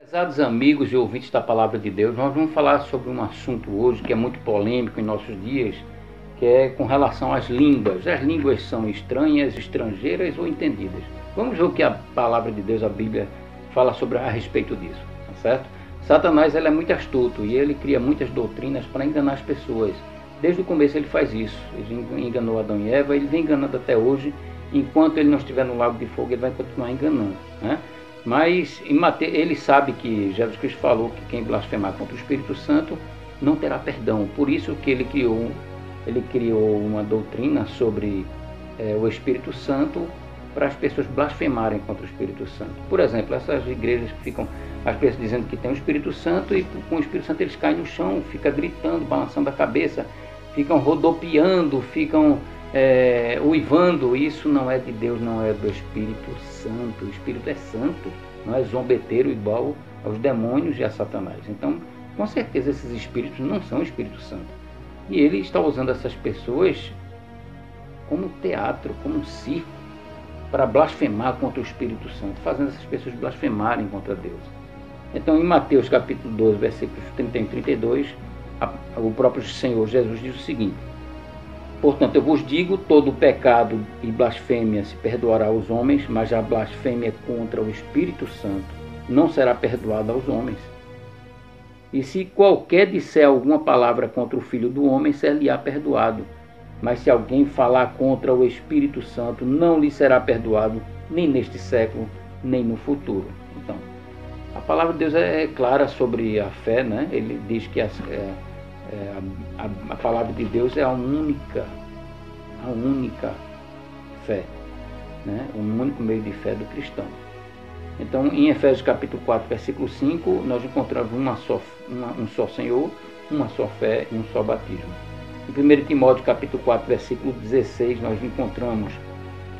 Prezados amigos e ouvintes da Palavra de Deus, nós vamos falar sobre um assunto hoje que é muito polêmico em nossos dias, que é com relação às línguas. As línguas são estranhas, estrangeiras ou entendidas. Vamos ver o que a Palavra de Deus, a Bíblia, fala a respeito disso, tá certo? Satanás ele é muito astuto e ele cria muitas doutrinas para enganar as pessoas. Desde o começo ele faz isso. Ele enganou Adão e Eva, ele vem enganando até hoje. Enquanto ele não estiver no lago de fogo, ele vai continuar enganando, né? Mas ele sabe que Jesus Cristo falou que quem blasfemar contra o Espírito Santo não terá perdão. Por isso que ele criou uma doutrina sobre o Espírito Santo para as pessoas blasfemarem contra o Espírito Santo. Por exemplo, essas igrejas que ficam, as pessoas dizendo que tem o Espírito Santo e com o Espírito Santo eles caem no chão, ficam gritando, balançando a cabeça, ficam rodopiando, ficam uivando. Isso não é de Deus, não é do Espírito Santo. O Espírito é santo, não é zombeteiro igual aos demônios e a Satanás. Então, com certeza esses espíritos não são o Espírito Santo. E ele está usando essas pessoas como teatro, como um circo, para blasfemar contra o Espírito Santo, fazendo essas pessoas blasfemarem contra Deus. Então, em Mateus capítulo 12, versículos 31 e 32, o próprio Senhor Jesus diz o seguinte: portanto, eu vos digo, todo pecado e blasfêmia se perdoará aos homens, mas a blasfêmia contra o Espírito Santo não será perdoada aos homens. E se qualquer disser alguma palavra contra o Filho do Homem, ser-lhe-á perdoado. Mas se alguém falar contra o Espírito Santo, não lhe será perdoado, nem neste século, nem no futuro. Então, a palavra de Deus é clara sobre a fé, né? Ele diz que a palavra de Deus é a única fé, né? O único meio de fé do cristão. Então, em Efésios capítulo 4, versículo 5, nós encontramos um só Senhor, uma só fé e um só batismo. Em 1 Timóteo capítulo 4, versículo 16, nós encontramos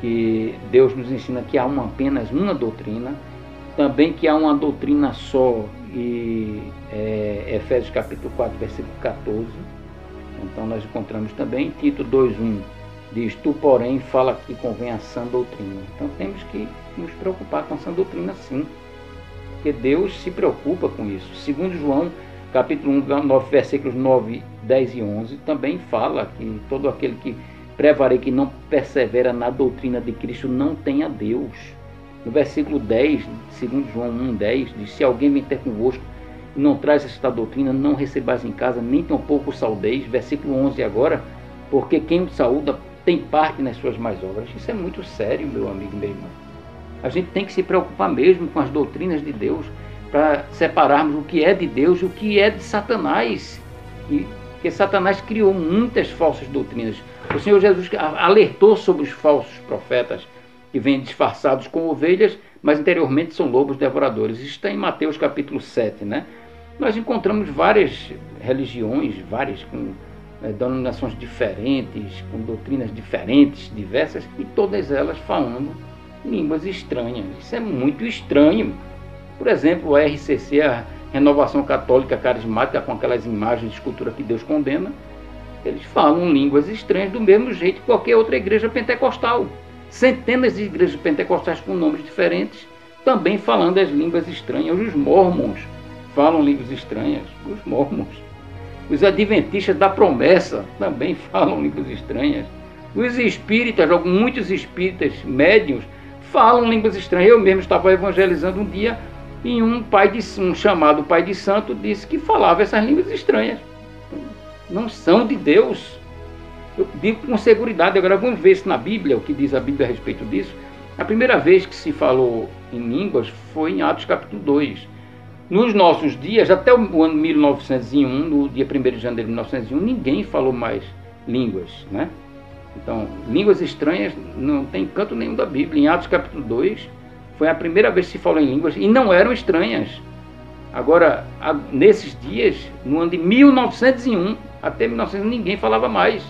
que Deus nos ensina que há apenas uma doutrina, também que há uma doutrina só, e Efésios capítulo 4, versículo 14. Então nós encontramos também Tito 2:1, diz: tu, porém, fala que convém a sã doutrina. Então temos que nos preocupar com a sã doutrina, sim, porque Deus se preocupa com isso. Segundo João capítulo 1, versículos 9, 10 e 11, também fala que todo aquele que prevarei que não persevera na doutrina de Cristo não tem a Deus. No versículo 10, segundo João 1:10, diz: se alguém vem ter convosco e não traz esta doutrina, não recebais em casa, nem tampouco o saudeis. Versículo 11 agora: porque quem o saúda tem parte nas suas más obras. Isso é muito sério, meu amigo e meu irmão. A gente tem que se preocupar mesmo com as doutrinas de Deus, para separarmos o que é de Deus e o que é de Satanás. Porque Satanás criou muitas falsas doutrinas. O Senhor Jesus alertou sobre os falsos profetas que vêm disfarçados como ovelhas, mas interiormente são lobos devoradores. Isso está em Mateus capítulo 7, né? Nós encontramos várias religiões, várias com denominações diferentes, com doutrinas diferentes, diversas, e todas elas falando línguas estranhas. Isso é muito estranho. Por exemplo, a RCC, a Renovação Católica Carismática, com aquelas imagens de escultura que Deus condena, eles falam línguas estranhas do mesmo jeito que qualquer outra igreja pentecostal. Centenas de igrejas pentecostais com nomes diferentes, também falando as línguas estranhas. Os mormons falam línguas estranhas. Os mormons. Os adventistas da promessa também falam línguas estranhas. Os espíritas, muitos espíritas médiuns, falam línguas estranhas. Eu mesmo estava evangelizando um dia e um chamado pai de santo disse que falava essas línguas estranhas. Não são de Deus. Eu digo com seguridade. Agora vamos ver se na Bíblia, o que diz a Bíblia a respeito disso. A primeira vez que se falou em línguas foi em Atos capítulo 2. Nos nossos dias, até o ano 1901, no dia 1º de janeiro de 1901, ninguém falou mais línguas, né? Então, línguas estranhas não tem canto nenhum da Bíblia. Em Atos capítulo 2, foi a primeira vez que se falou em línguas e não eram estranhas. Agora, nesses dias, no ano de 1901, até 1901, ninguém falava mais.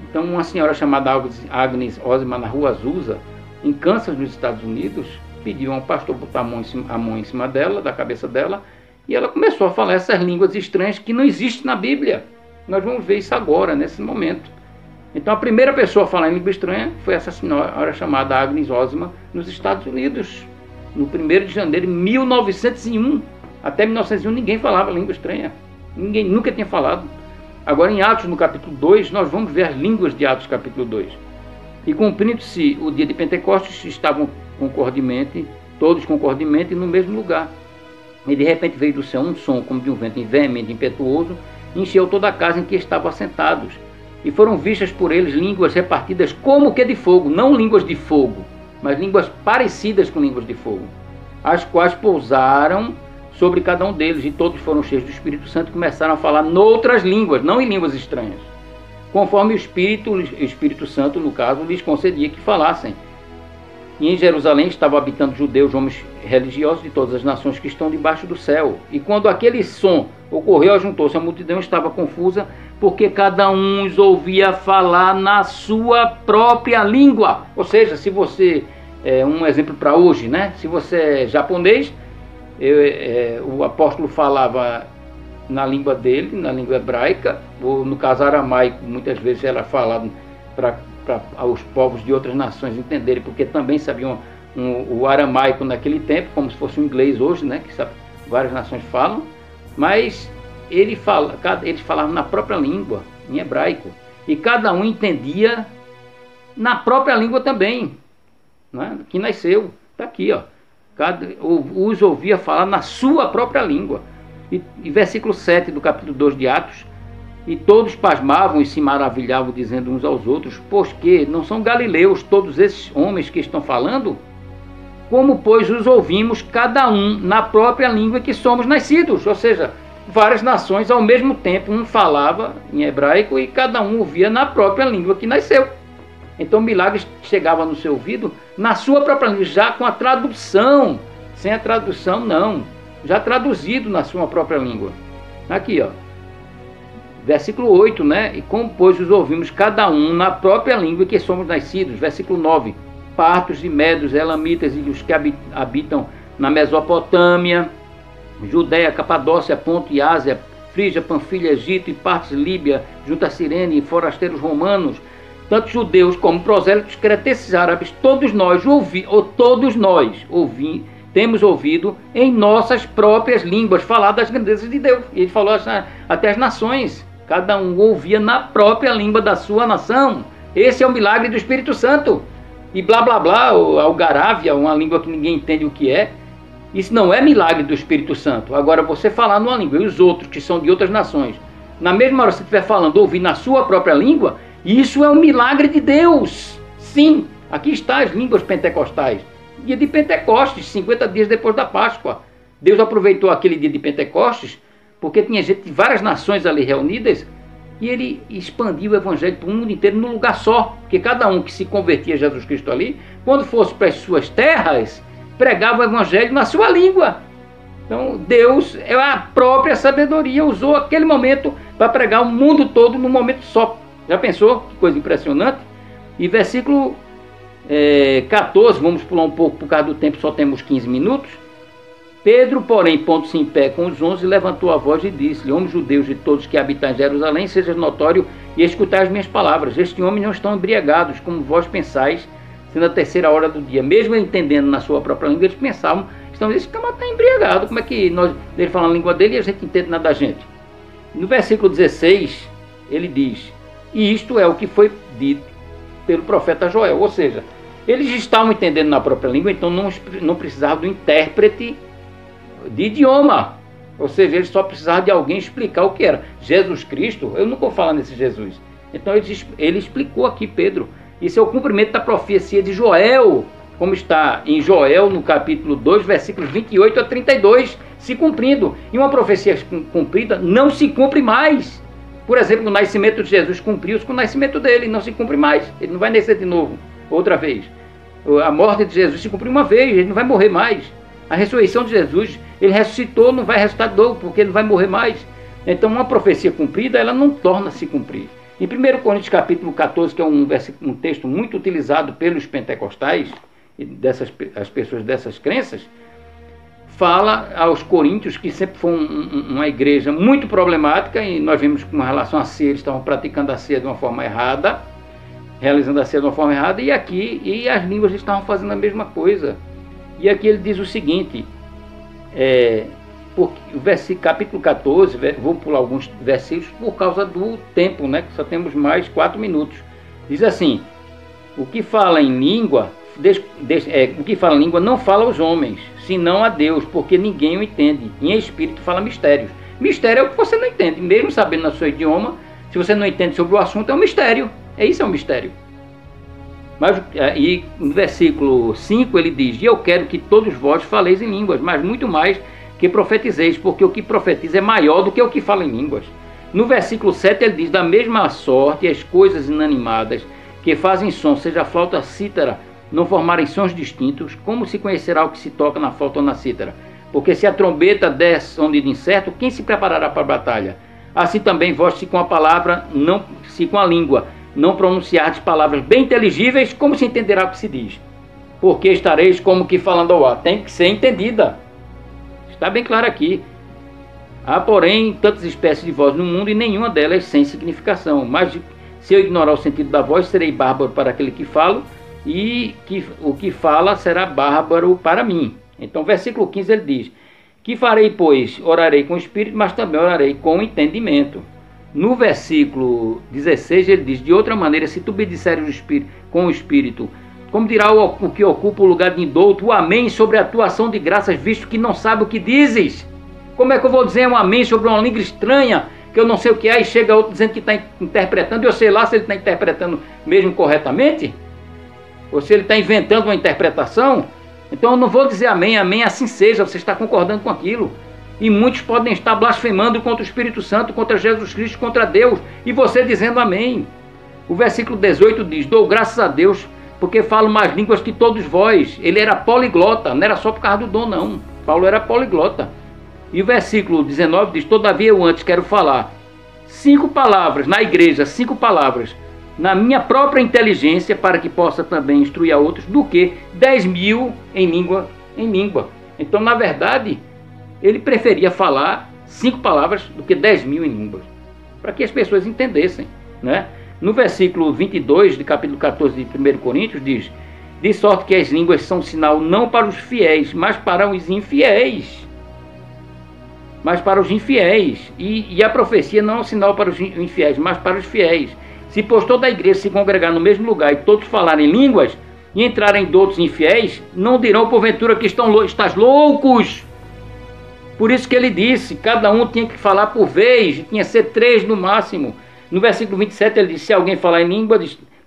Então, uma senhora chamada Agnes Osman, na rua Azusa, em Kansas, nos Estados Unidos, pediu ao pastor botar a mão em cima dela, da cabeça dela, e ela começou a falar essas línguas estranhas que não existem na Bíblia. Nós vamos ver isso agora, nesse momento. Então a primeira pessoa a falar em língua estranha foi essa senhora chamada Agnes Osman, nos Estados Unidos. no 1º de janeiro de 1901. Até 1901 ninguém falava língua estranha. Ninguém nunca tinha falado. Agora em Atos, no capítulo 2, nós vamos ver as línguas de Atos, capítulo 2. E cumprindo-se o dia de Pentecostes, estavam todos concordemente no mesmo lugar. E de repente veio do céu um som como de um vento veemente, impetuoso, e encheu toda a casa em que estavam assentados. E foram vistas por eles línguas repartidas como que de fogo, não línguas de fogo, mas línguas parecidas com línguas de fogo, as quais pousaram sobre cada um deles, e todos foram cheios do Espírito Santo e começaram a falar noutras línguas, não em línguas estranhas, conforme o Espírito Santo, no caso, lhes concedia que falassem. E em Jerusalém estavam habitando judeus, homens religiosos de todas as nações que estão debaixo do céu. E quando aquele som ocorreu, ajuntou-se a multidão, estava confusa, porque cada um os ouvia falar na sua própria língua. Ou seja, se você, um exemplo para hoje, né? Se você é japonês, o apóstolo falava na língua dele, na língua hebraica, ou no caso aramaico, muitas vezes era falado para os povos de outras nações entenderem, porque também sabiam o aramaico naquele tempo, como se fosse o inglês hoje, né, que várias nações falam, mas eles falavam na própria língua, em hebraico, e cada um entendia na própria língua também, né, que nasceu, está aqui, ó, os ouvia falar na sua própria língua. E versículo 7 do capítulo 2 de Atos: e todos pasmavam e se maravilhavam, dizendo uns aos outros: pois que não são galileus todos esses homens que estão falando? Como, pois, os ouvimos cada um na própria língua que somos nascidos? Ou seja, várias nações ao mesmo tempo, um falava em hebraico e cada um ouvia na própria língua que nasceu. Então o milagre chegava no seu ouvido na sua própria língua, já com a tradução. Sem a tradução, não. Já traduzido na sua própria língua. Aqui, ó. Versículo 8, né? E como, pois, os ouvimos cada um na própria língua que somos nascidos. Versículo 9. Partos e medos, elamitas e os que habitam na Mesopotâmia, Judéia, Capadócia, Ponto e Ásia, Frígia, Panfilha, Egito e partes Líbia, junto a Cirene e forasteiros romanos, tanto judeus como prosélitos, cretenses, árabes, todos nós temos ouvido em nossas próprias línguas falar das grandezas de Deus. E ele falou até as nações, cada um ouvia na própria língua da sua nação. Esse é o milagre do Espírito Santo. E blá blá blá, algarávia, uma língua que ninguém entende o que é, isso não é milagre do Espírito Santo. Agora, você falar numa língua e os outros que são de outras nações, na mesma hora que você estiver falando, ouvir na sua própria língua, isso é um milagre de Deus. Sim, aqui está as línguas pentecostais. Dia de Pentecostes, 50 dias depois da Páscoa. Deus aproveitou aquele dia de Pentecostes, porque tinha gente de várias nações ali reunidas, e ele expandiu o evangelho para o mundo inteiro num lugar só. Porque cada um que se convertia a Jesus Cristo ali, quando fosse para as suas terras, pregava o evangelho na sua língua. Então Deus, a própria sabedoria, usou aquele momento para pregar o mundo todo num momento só. Já pensou? Que coisa impressionante. E versículo 14, vamos pular um pouco por causa do tempo, só temos 15 minutos. Pedro, porém, pondo-se em pé com os 11, levantou a voz e disse-lhe: homens judeus de todos que habitam em Jerusalém, seja notório e escutai as minhas palavras. Estes homens não estão embriagados, como vós pensais, sendo a 3ª hora do dia. Mesmo entendendo na sua própria língua, eles pensavam: esse camarada está embriagado, como é que ele fala a língua dele e a gente entende nada da gente? No versículo 16, ele diz: e isto é o que foi dito pelo profeta Joel. Ou seja, eles estavam entendendo na própria língua, então não precisavam do intérprete de idioma. Ou seja, eles só precisavam de alguém explicar o que era. Jesus Cristo, eu nunca vou falar nesse Jesus. Então ele explicou aqui, Pedro. Isso é o cumprimento da profecia de Joel, como está em Joel, no capítulo 2, versículos 28 a 32, se cumprindo. E uma profecia cumprida não se cumpre mais. Por exemplo, o nascimento de Jesus cumpriu-se com o nascimento dele, não se cumpre mais. Ele não vai nascer de novo, outra vez. A morte de Jesus se cumpriu uma vez, ele não vai morrer mais. A ressurreição de Jesus, ele ressuscitou, não vai ressuscitar de novo, porque ele não vai morrer mais. Então, uma profecia cumprida, ela não torna a se cumprir. Em 1 Coríntios capítulo 14, que é um texto muito utilizado pelos pentecostais, e as pessoas dessas crenças, fala aos coríntios, que sempre foi uma igreja muito problemática, e nós vimos com relação à ceia, eles estavam praticando a ceia de uma forma errada, realizando a ceia de uma forma errada, e as línguas estavam fazendo a mesma coisa. E aqui ele diz o seguinte, porque o versículo, capítulo 14, vou pular alguns versículos por causa do tempo, né, que só temos mais 4 minutos. Diz assim: o que fala em língua, o que fala em língua não fala aos homens, senão a Deus, porque ninguém o entende. Em espírito fala mistérios. Mistério é o que você não entende, mesmo sabendo no seu idioma. Se você não entende sobre o assunto, é um mistério. Isso é um mistério. Mas, e no versículo 5 ele diz: e eu quero que todos vós faleis em línguas, mas muito mais que profetizeis, porque o que profetiza é maior do que o que fala em línguas. No versículo 7 ele diz: da mesma sorte as coisas inanimadas que fazem som, seja a flauta, a cítara, não formarem sons distintos, como se conhecerá o que se toca na flauta ou na cítara? Porque se a trombeta der som de incerto, quem se preparará para a batalha? Assim também vós, se com a língua não pronunciardes palavras bem inteligíveis, como se entenderá o que se diz? Porque estareis como que falando ao ar. Tem que ser entendida. Está bem claro aqui. Há, porém, tantas espécies de voz no mundo e nenhuma delas sem significação. Mas se eu ignorar o sentido da voz, serei bárbaro para aquele que falo, e o que fala será bárbaro para mim. Então, versículo 15 ele diz: que farei, pois? Orarei com o espírito, mas também orarei com o entendimento. No versículo 16 ele diz: de outra maneira, se tu me disseres com o espírito, como dirá o que ocupa o lugar de indouto, o amém sobre a tua ação de graças, visto que não sabe o que dizes? Como é que eu vou dizer um amém sobre uma língua estranha, que eu não sei o que é, e chega outro dizendo que está interpretando, e eu sei lá se ele está interpretando mesmo corretamente? Ou se ele está inventando uma interpretação? Então eu não vou dizer amém, amém, assim seja, você está concordando com aquilo. E muitos podem estar blasfemando contra o Espírito Santo, contra Jesus Cristo, contra Deus, e você dizendo amém. O versículo 18 diz: dou graças a Deus, porque falo mais línguas que todos vós. Ele era poliglota, não era só por causa do dom, não. Paulo era poliglota. E o versículo 19 diz: todavia eu antes quero falar 5 palavras na igreja, 5 palavras, na minha própria inteligência, para que possa também instruir a outros, do que 10.000 em língua. Então, na verdade, ele preferia falar 5 palavras do que 10.000 em línguas, para que as pessoas entendessem, né? No versículo 22 do capítulo 14 de 1 Coríntios diz: de sorte que as línguas são sinal não para os fiéis, mas para os infiéis. E a profecia não é um sinal para os infiéis, mas para os fiéis. Se pois toda a igreja se congregar no mesmo lugar e todos falarem línguas e entrarem de outros infiéis, não dirão porventura que estás loucos. Por isso que ele disse, cada um tinha que falar por vez, tinha que ser 3 no máximo. No versículo 27 ele disse: se alguém falar em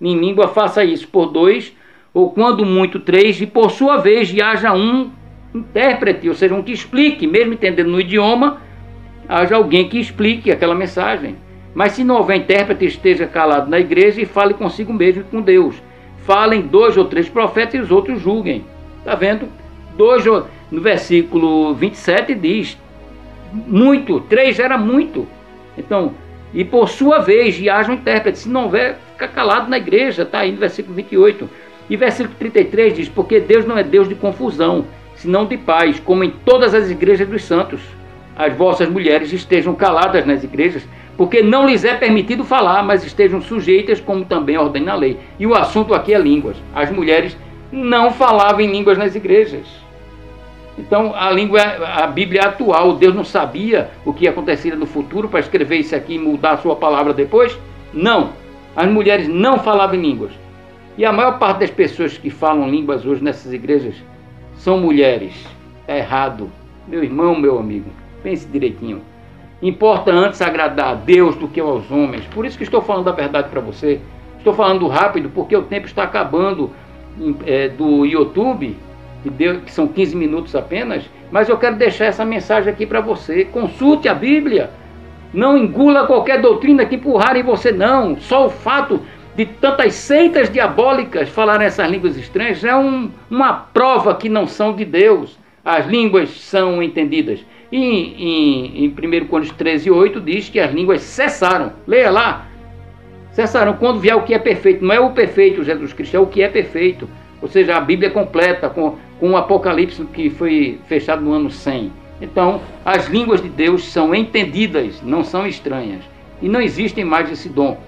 língua, faça isso por 2, ou quando muito 3, e por sua vez haja um intérprete, ou seja, um que explique, mesmo entendendo no idioma, haja alguém que explique aquela mensagem. Mas se não houver intérprete, esteja calado na igreja e fale consigo mesmo e com Deus. Falem 2 ou 3 profetas e os outros julguem. Está vendo? No versículo 27 diz: muito, 3 era muito. Então, e por sua vez haja um intérprete. Se não houver, fica calado na igreja. Está aí no versículo 28. E versículo 33 diz: porque Deus não é Deus de confusão, senão de paz, como em todas as igrejas dos santos. As vossas mulheres estejam caladas nas igrejas, porque não lhes é permitido falar, mas estejam sujeitas, como também ordena a lei. E o assunto aqui é línguas. As mulheres não falavam em línguas nas igrejas. Então a Bíblia é atual. Deus não sabia o que ia acontecer no futuro para escrever isso aqui e mudar a sua palavra depois? Não. As mulheres não falavam em línguas. E a maior parte das pessoas que falam línguas hoje nessas igrejas são mulheres. É errado. Meu irmão, meu amigo, pense direitinho. Importa antes agradar a Deus do que aos homens. Por isso que estou falando a verdade para você. Estou falando rápido porque o tempo está acabando do YouTube, que são 15 minutos apenas. Mas eu quero deixar essa mensagem aqui para você. Consulte a Bíblia. Não engula qualquer doutrina que empurrarem você, não. Só o fato de tantas seitas diabólicas falarem essas línguas estranhas é uma prova que não são de Deus. As línguas são entendidas. E em 1 Coríntios 13:8 diz que as línguas cessaram. Leia lá. Cessaram quando vier o que é perfeito. Não é o perfeito Jesus Cristo, é o que é perfeito. Ou seja, a Bíblia completa com o Apocalipse que foi fechado no ano 100. Então, as línguas de Deus são entendidas, não são estranhas. E não existe mais esse dom.